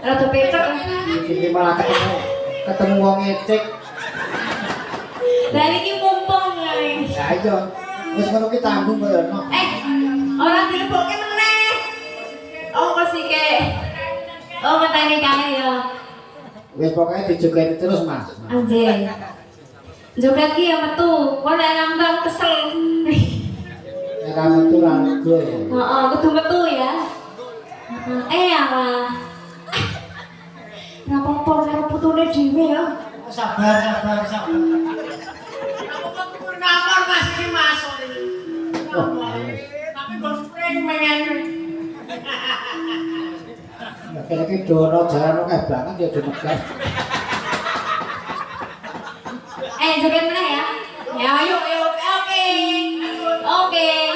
Rada pecek. Iki malah ketemu wong ecek. Lah iki mumpung ae. Ya iya. Wis ngono ki tanggung koyo ono. Ora dilebokke meneh. Oh kesike. Oh metane kae ya. Wis pokoke dijogeti terus, Mas. Anjir. Joget ki ya metu. Kok nek nambang kesel. Ora metu ra nego. Heeh, kudu metu ya. Alah. Ora apa-apa karo putune dhewe ya. Sabar. Ngapor Mas iki Mas. Tapi gon spring mengen. Kene iki dono jalan akeh banget ya dimegas. Joget meneh ya. Ya ayo oke. Oke.